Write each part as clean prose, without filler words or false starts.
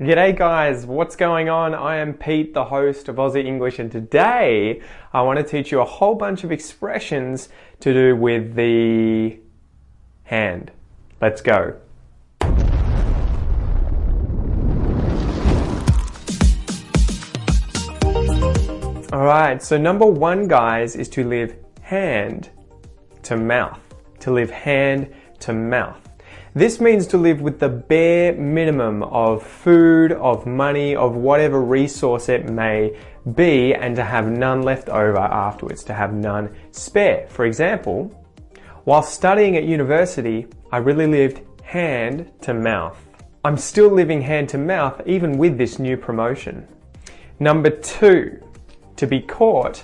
G'day guys, what's going on? I am Pete, the host of Aussie English, and today I want to teach you a whole bunch of expressions to do with the hand. Let's go. Alright, so number one, guys, is to live hand to mouth. To live hand to mouth. This means to live with the bare minimum of food, of money, of whatever resource it may be, and to have none left over afterwards, to have none spare. For example, while studying at university, I really lived hand to mouth. I'm still living hand to mouth even with this new promotion. Number two, to be caught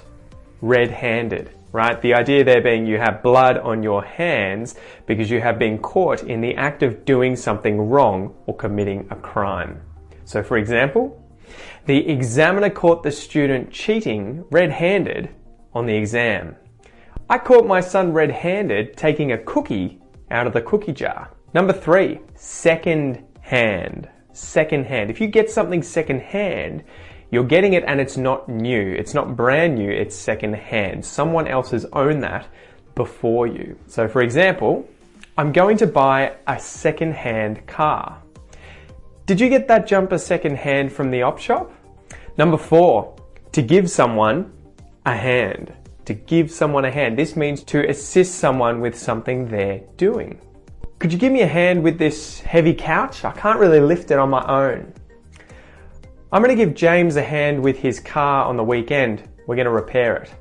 red-handed. Right? The idea there being you have blood on your hands because you have been caught in the act of doing something wrong or committing a crime. So for example, the examiner caught the student cheating red-handed on the exam. I caught my son red-handed taking a cookie out of the cookie jar. Number three, second hand. Second hand. If you get something second hand, you're getting it and it's not new. It's not brand new, it's second hand. Someone else has owned that before you. So for example, I'm going to buy a second hand car. Did you get that jumper second hand from the op shop? Number four, to give someone a hand. To give someone a hand. This means to assist someone with something they're doing. Could you give me a hand with this heavy couch? I can't really lift it on my own. I'm going to give James a hand with his car on the weekend. We're going to repair it.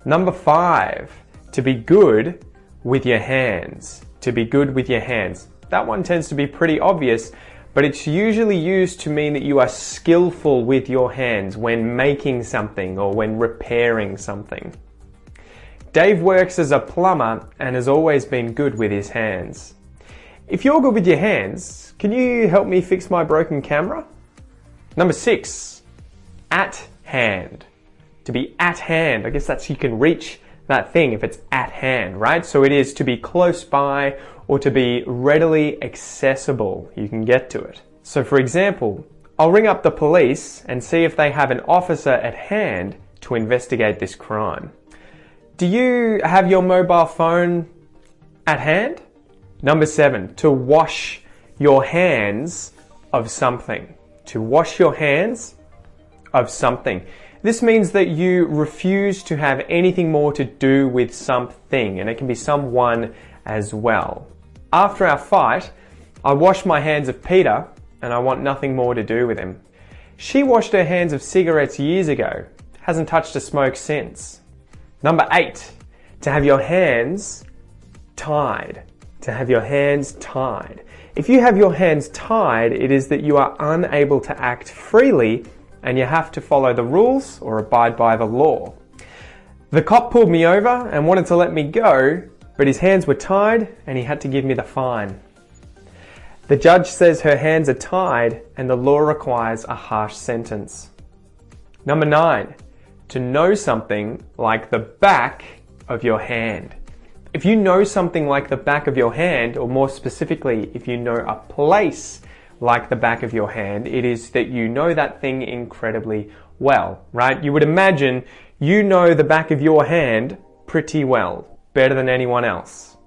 Number five, to be good with your hands. To be good with your hands. That one tends to be pretty obvious, but it's usually used to mean that you are skillful with your hands when making something or when repairing something. Dave works as a plumber and has always been good with his hands. If you're good with your hands, can you help me fix my broken camera? Number six, at hand. To be at hand, I guess that's you can reach that thing if it's at hand, right? So it is to be close by or to be readily accessible. You can get to it. So for example, I'll ring up the police and see if they have an officer at hand to investigate this crime. Do you have your mobile phone at hand? Number seven, to wash your hands of something. To wash your hands of something. This means that you refuse to have anything more to do with something, and it can be someone as well. After our fight, I washed my hands of Peter, and I want nothing more to do with him. She washed her hands of cigarettes years ago, hasn't touched a smoke since. Number eight, to have your hands tied. To have your hands tied. If you have your hands tied, it is that you are unable to act freely and you have to follow the rules or abide by the law. The cop pulled me over and wanted to let me go, but his hands were tied and he had to give me the fine. The judge says her hands are tied and the law requires a harsh sentence. Number nine, to know something like the back of your hand. If you know something like the back of your hand, or more specifically, if you know a place like the back of your hand, it is that you know that thing incredibly well, right? You would imagine you know the back of your hand pretty well, better than anyone else.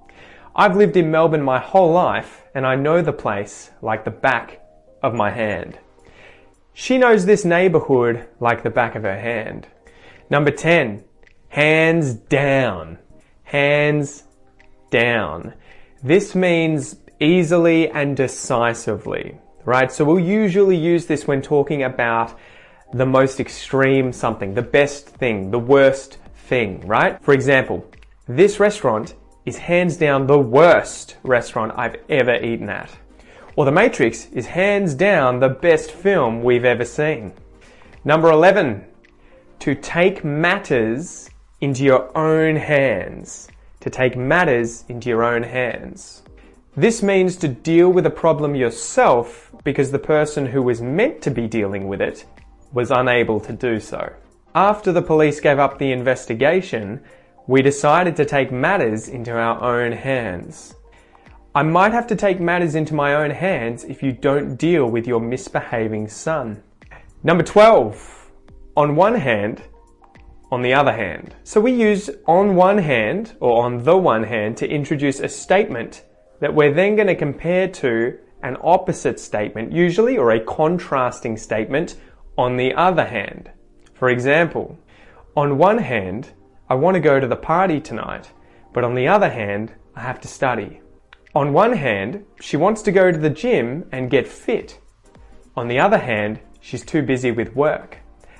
I've lived in Melbourne my whole life, and I know the place like the back of my hand. She knows this neighborhood like the back of her hand. Number 10, hands down. Hands down. This means easily and decisively, right? So we'll usually use this when talking about the most extreme something, the best thing, the worst thing, right? For example, this restaurant is hands down the worst restaurant I've ever eaten at. Or The Matrix is hands down the best film we've ever seen. Number 11, to take matters into your own hands. To take matters into your own hands. This means to deal with a problem yourself because the person who was meant to be dealing with it was unable to do so. After the police gave up the investigation, we decided to take matters into our own hands. I might have to take matters into my own hands if you don't deal with your misbehaving son. Number 12, on one hand, on the other hand. So we use on one hand or on the one hand to introduce a statement that we're then going to compare to an opposite statement, usually, or a contrasting statement on the other hand. For example, on one hand, I want to go to the party tonight, but on the other hand, I have to study. On one hand, she wants to go to the gym and get fit. On the other hand, she's too busy with work.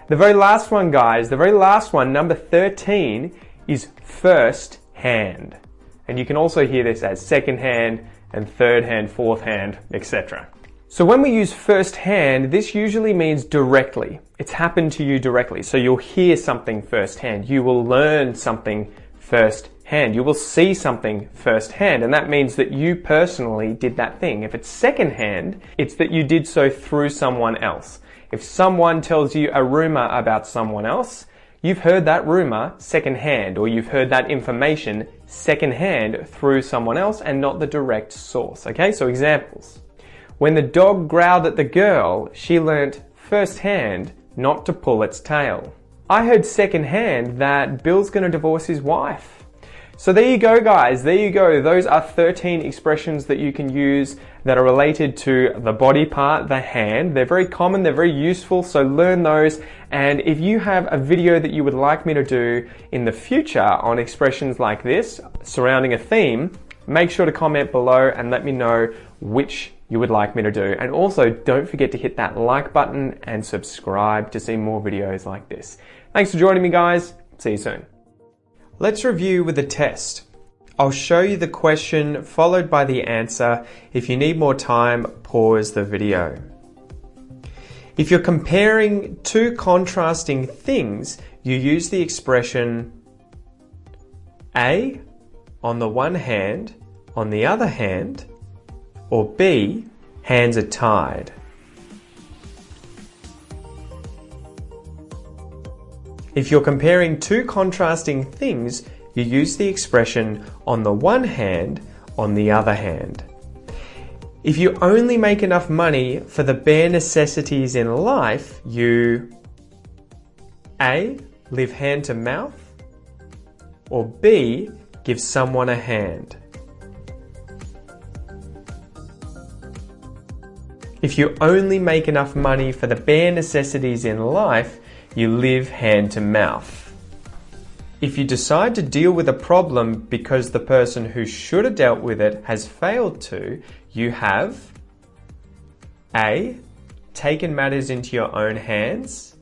The very last one, guys, the very last one, number 13, is first hand. And you can also hear this as second hand and third hand, fourth hand, etc. So when we use first hand, this usually means directly. It's happened to you directly. So you'll hear something firsthand. You will learn something firsthand. You will see something firsthand. And that means that you personally did that thing. If it's second hand, it's that you did so through someone else. If someone tells you a rumor about someone else, you've heard that rumor secondhand, or you've heard that information secondhand through someone else and not the direct source. Okay, so examples. When the dog growled at the girl, she learnt firsthand not to pull its tail. I heard secondhand that Bill's going to divorce his wife. So there you go, guys. There you go. Those are 13 expressions that you can use that are related to the body part, the hand. They're very common. They're very useful. So learn those. And if you have a video that you would like me to do in the future on expressions like this surrounding a theme, make sure to comment below and let me know which you would like me to do. And also don't forget to hit that like button and subscribe to see more videos like this. Thanks for joining me, guys. See you soon. Let's review with a test. I'll show you the question followed by the answer. If you need more time, pause the video. If you're comparing two contrasting things, you use the expression A, on the one hand, on the other hand, or B, hands are tied. If you're comparing two contrasting things, you use the expression on the one hand, on the other hand. If you only make enough money for the bare necessities in life, you A, live hand to mouth, or B, give someone a hand. If you only make enough money for the bare necessities in life, you live hand to mouth. If you decide to deal with a problem because the person who should have dealt with it has failed to, you have A, taken matters into your own hands,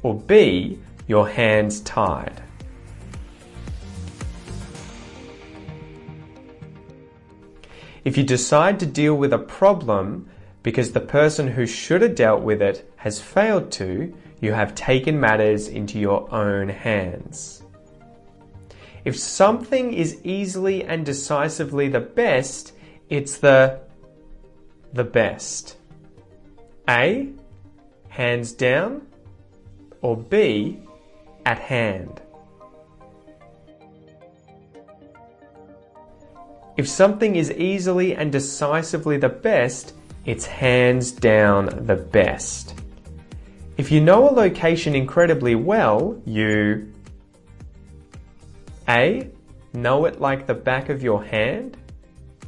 or B, your hands tied. If you decide to deal with a problem because the person who should have dealt with it has failed to, you have taken matters into your own hands. If something is easily and decisively the best, it's the best. A, hands down, or B, at hand. If something is easily and decisively the best, it's hands down the best. If you know a location incredibly well, you A, know it like the back of your hand,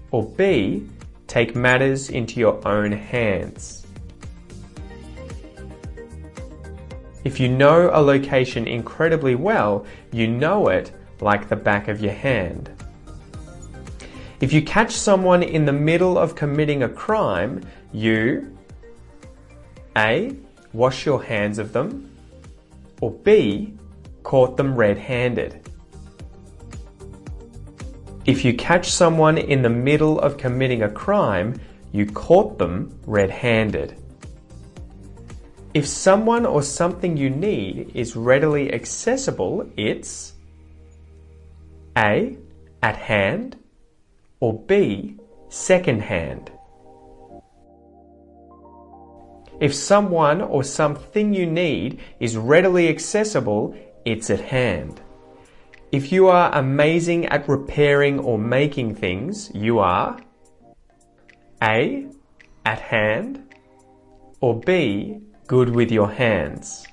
or B, take matters into your own hands. If you know a location incredibly well, you know it like the back of your hand. If you catch someone in the middle of committing a crime, you A, wash your hands of them, or B, caught them red-handed. If you catch someone in the middle of committing a crime, you caught them red-handed. If someone or something you need is readily accessible, it's A, at hand, or B, second hand. If someone or something you need is readily accessible, it's at hand. If you are amazing at repairing or making things, you are A. At hand, or B. Good with your hands?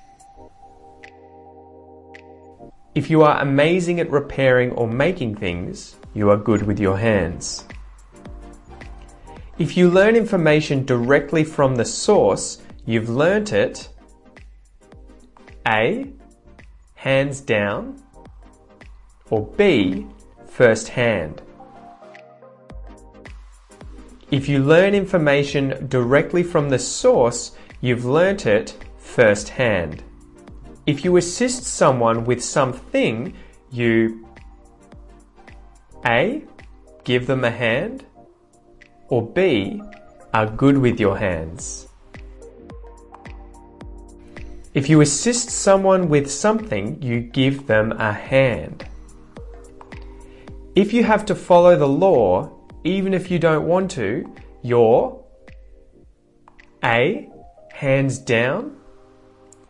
If you are amazing at repairing or making things, you are good with your hands. If you learn information directly from the source, you've learnt it A. Hands down, or B. First hand. If you learn information directly from the source, you've learnt it first hand. If you assist someone with something, you A. Give them a hand, or B. Are good with your hands. If you assist someone with something, you give them a hand. If you have to follow the law, even if you don't want to, you're A. Hands down,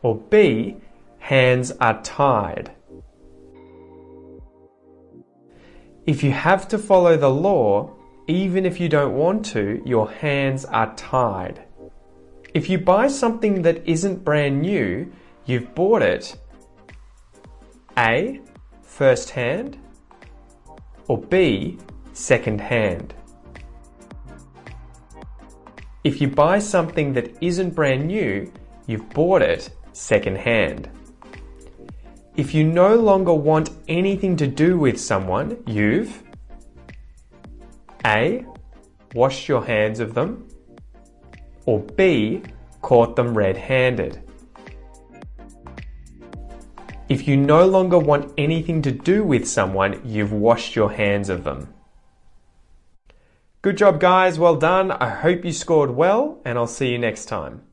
or B. Hands are tied. If you have to follow the law, even if you don't want to, your hands are tied. If you buy something that isn't brand new, you've bought it A. First hand, or B. Second hand. If you buy something that isn't brand new, you've bought it second hand. If you no longer want anything to do with someone, you've A. Washed your hands of them, or B. Caught them red-handed. If you no longer want anything to do with someone, you've washed your hands of them. Good job, guys. Well done. I hope you scored well, and I'll see you next time.